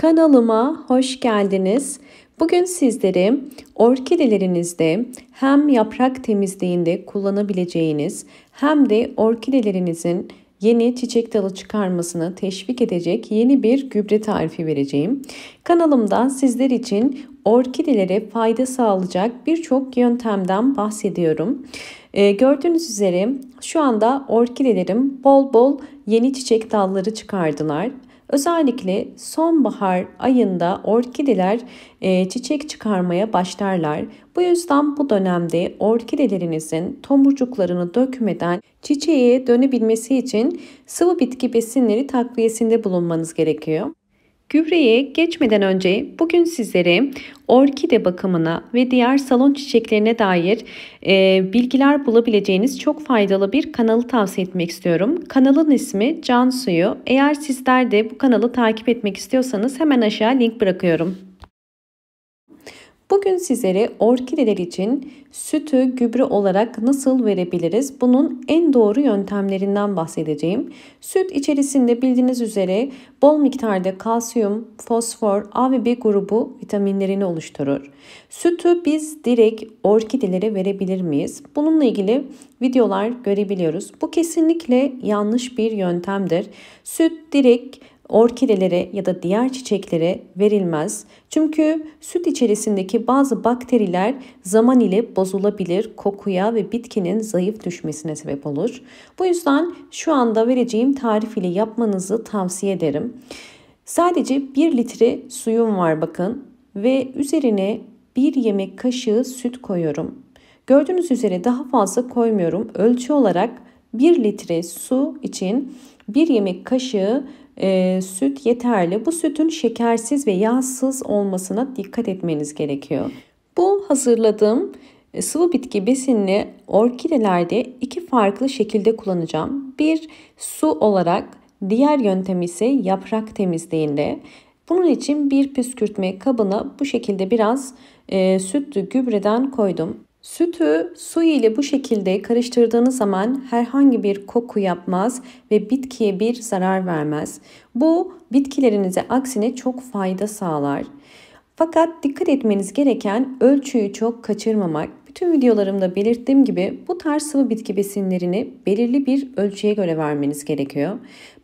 Kanalıma hoş geldiniz. Bugün sizlere orkidelerinizde hem yaprak temizliğinde kullanabileceğiniz hem de orkidelerinizin yeni çiçek dalı çıkarmasını teşvik edecek yeni bir gübre tarifi vereceğim. Kanalımda sizler için orkidelere fayda sağlayacak birçok yöntemden bahsediyorum. Gördüğünüz üzere şu anda orkidelerim bol bol yeni çiçek dalları çıkardılar. Özellikle sonbahar ayında orkideler çiçek çıkarmaya başlarlar. Bu yüzden bu dönemde orkidelerinizin tomurcuklarını dökmeden çiçeğe dönebilmesi için sıvı bitki besinleri takviyesinde bulunmanız gerekiyor. Gübreye geçmeden önce bugün sizlere orkide bakımına ve diğer salon çiçeklerine dair bilgiler bulabileceğiniz çok faydalı bir kanalı tavsiye etmek istiyorum. Kanalın ismi Can Suyu. Eğer sizler de bu kanalı takip etmek istiyorsanız hemen aşağı link bırakıyorum. Bugün sizlere orkideler için sütü gübre olarak nasıl verebiliriz? Bunun en doğru yöntemlerinden bahsedeceğim. Süt içerisinde bildiğiniz üzere bol miktarda kalsiyum, fosfor, A ve B grubu vitaminlerini oluşturur. Sütü biz direkt orkidelere verebilir miyiz? Bununla ilgili videolar görebiliyoruz. Bu kesinlikle yanlış bir yöntemdir. Süt direkt orkidelere ya da diğer çiçeklere verilmez. Çünkü süt içerisindeki bazı bakteriler zaman ile bozulabilir, kokuya ve bitkinin zayıf düşmesine sebep olur. Bu yüzden şu anda vereceğim tarif ile yapmanızı tavsiye ederim. Sadece 1 litre suyum var bakın ve üzerine 1 yemek kaşığı süt koyuyorum. Gördüğünüz üzere daha fazla koymuyorum. Ölçü olarak 1 litre su için 1 yemek kaşığı süt yeterli. Bu sütün şekersiz ve yağsız olmasına dikkat etmeniz gerekiyor. Bu hazırladığım sıvı bitki besinini orkidelerde 2 farklı şekilde kullanacağım. Bir su olarak, diğer yöntem ise yaprak temizliğinde. Bunun için bir püskürtme kabına bu şekilde biraz sütlü gübreden koydum. Sütü su ile bu şekilde karıştırdığınız zaman herhangi bir koku yapmaz ve bitkiye bir zarar vermez. Bu bitkilerinize aksine çok fayda sağlar. Fakat dikkat etmeniz gereken ölçüyü çok kaçırmamak. Bütün videolarımda belirttiğim gibi bu tarz sıvı bitki besinlerini belirli bir ölçüye göre vermeniz gerekiyor.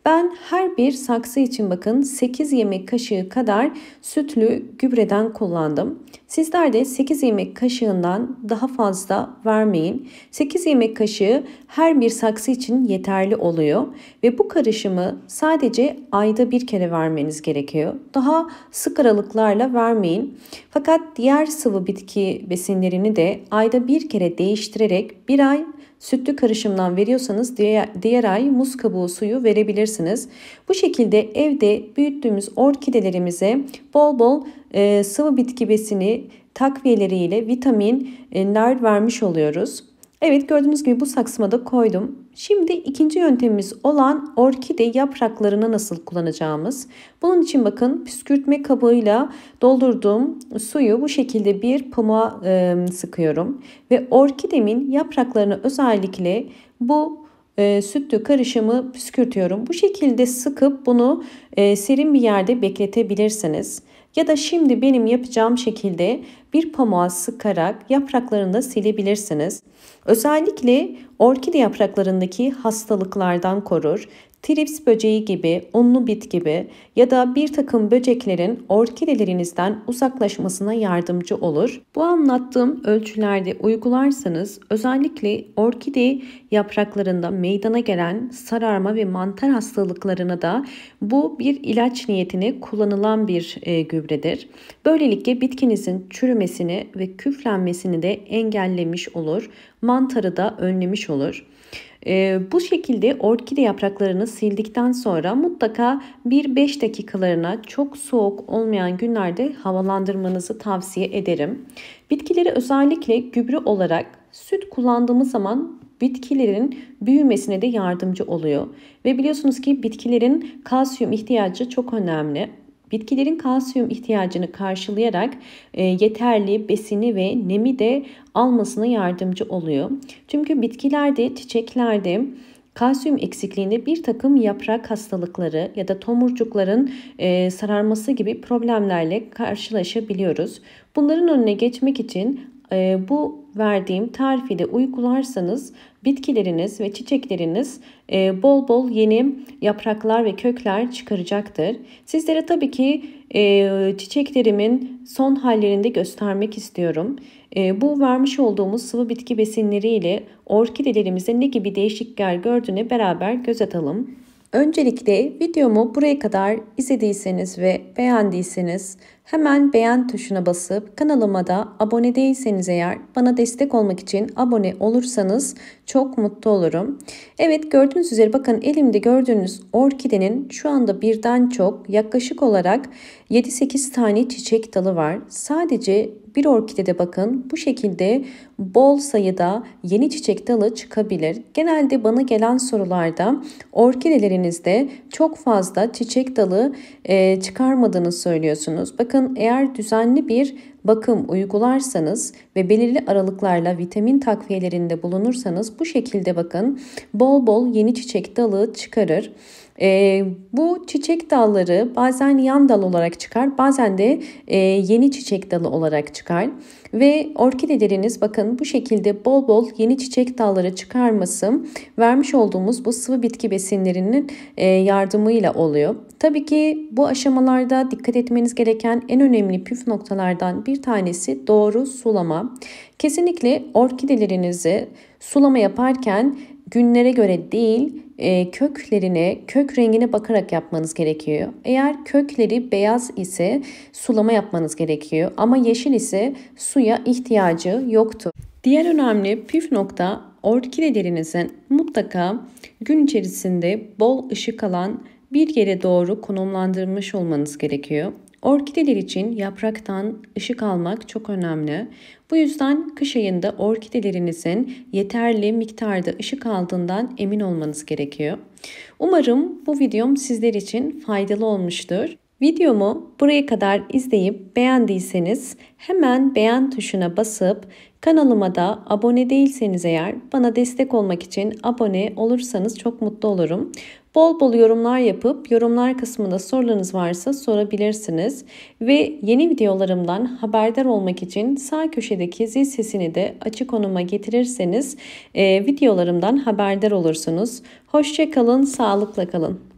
Ben her bir saksı için bakın 8 yemek kaşığı kadar sütlü gübreden kullandım. Sizler de 8 yemek kaşığından daha fazla vermeyin. 8 yemek kaşığı her bir saksı için yeterli oluyor. Ve bu karışımı sadece ayda bir kere vermeniz gerekiyor. Daha sık aralıklarla vermeyin. Fakat diğer sıvı bitki besinlerini de ayda bir kere değiştirerek bir ay sütlü karışımdan veriyorsanız diğer ay muz kabuğu suyu verebilirsiniz. Bu şekilde evde büyüttüğümüz orkidelerimize bol bol sıvı bitki besini takviyeleriyle vitaminler vermiş oluyoruz. Evet, gördüğünüz gibi bu saksıma da koydum. Şimdi ikinci yöntemimiz olan orkide yapraklarını nasıl kullanacağımız. Bunun için bakın püskürtme kabıyla doldurduğum suyu bu şekilde bir pamuğa sıkıyorum. Ve orkidemin yapraklarını özellikle bu sütlü karışımı püskürtüyorum. Bu şekilde sıkıp bunu serin bir yerde bekletebilirsiniz. Ya da şimdi benim yapacağım şekilde bir pamuğa sıkarak yapraklarını da silebilirsiniz. Özellikle orkide yapraklarındaki hastalıklardan korur. Trips böceği gibi, unlu bit gibi ya da bir takım böceklerin orkidelerinizden uzaklaşmasına yardımcı olur. Bu anlattığım ölçülerde uygularsanız özellikle orkide yapraklarında meydana gelen sararma ve mantar hastalıklarına da bu bir ilaç niyetine kullanılan bir gübredir. Böylelikle bitkinizin çürümesini ve küflenmesini de engellemiş olur. Mantarı da önlemiş olur. Bu şekilde orkide yapraklarını sildikten sonra mutlaka 1-5 dakikalarına çok soğuk olmayan günlerde havalandırmanızı tavsiye ederim. Bitkileri özellikle gübre olarak süt kullandığımız zaman bitkilerin büyümesine de yardımcı oluyor. Ve biliyorsunuz ki bitkilerin kalsiyum ihtiyacı çok önemli. Bitkilerin kalsiyum ihtiyacını karşılayarak yeterli besini ve nemi de almasına yardımcı oluyor. Çünkü bitkilerde, çiçeklerde Kalsiyum eksikliğinde bir takım yaprak hastalıkları ya da tomurcukların sararması gibi problemlerle karşılaşabiliyoruz. Bunların önüne geçmek için bu verdiğim tarifi de uygularsanız bitkileriniz ve çiçekleriniz bol bol yeni yapraklar ve kökler çıkaracaktır. Sizlere tabii ki çiçeklerimin son hallerini de göstermek istiyorum. Bu vermiş olduğumuz sıvı bitki besinleriyle orkidelerimize ne gibi değişiklikler gördüğüne beraber göz atalım. Öncelikle videomu buraya kadar izlediyseniz ve beğendiyseniz hemen beğen tuşuna basıp kanalıma da abone değilseniz eğer bana destek olmak için abone olursanız çok mutlu olurum. Evet, gördüğünüz üzere bakın elimde gördüğünüz orkidenin şu anda birden çok yaklaşık olarak 7-8 tane çiçek dalı var. Sadece bir orkidede bakın bu şekilde bol sayıda yeni çiçek dalı çıkabilir. Genelde bana gelen sorularda orkidelerinizde çok fazla çiçek dalı çıkarmadığını söylüyorsunuz. Bakın eğer düzenli bir bakım uygularsanız ve belirli aralıklarla vitamin takviyelerinde bulunursanız bu şekilde bakın bol bol yeni çiçek dalı çıkarır. Bu çiçek dalları bazen yan dal olarak çıkar, bazen de yeni çiçek dalı olarak çıkar. Ve orkideleriniz bakın bu şekilde bol bol yeni çiçek dalları çıkarması vermiş olduğumuz bu sıvı bitki besinlerinin yardımıyla oluyor. Tabii ki bu aşamalarda dikkat etmeniz gereken en önemli püf noktalardan bir tanesi doğru sulama. Kesinlikle orkidelerinizi sulama yaparken günlere göre değil, köklerine, kök rengine bakarak yapmanız gerekiyor. Eğer kökleri beyaz ise sulama yapmanız gerekiyor ama yeşil ise suya ihtiyacı yoktur. Diğer önemli püf nokta orkidelerinizin mutlaka gün içerisinde bol ışık alan bir yere doğru konumlandırmış olmanız gerekiyor. Orkideler için yapraktan ışık almak çok önemli. Bu yüzden kış ayında orkidelerinizin yeterli miktarda ışık aldığından emin olmanız gerekiyor. Umarım bu videom sizler için faydalı olmuştur. Videomu buraya kadar izleyip beğendiyseniz hemen beğen tuşuna basıp kanalıma da abone değilseniz eğer bana destek olmak için abone olursanız çok mutlu olurum. Bol bol yorumlar yapıp yorumlar kısmında sorularınız varsa sorabilirsiniz. Ve yeni videolarımdan haberdar olmak için sağ köşedeki zil sesini de açık konuma getirirseniz videolarımdan haberdar olursunuz. Hoşça kalın, sağlıkla kalın.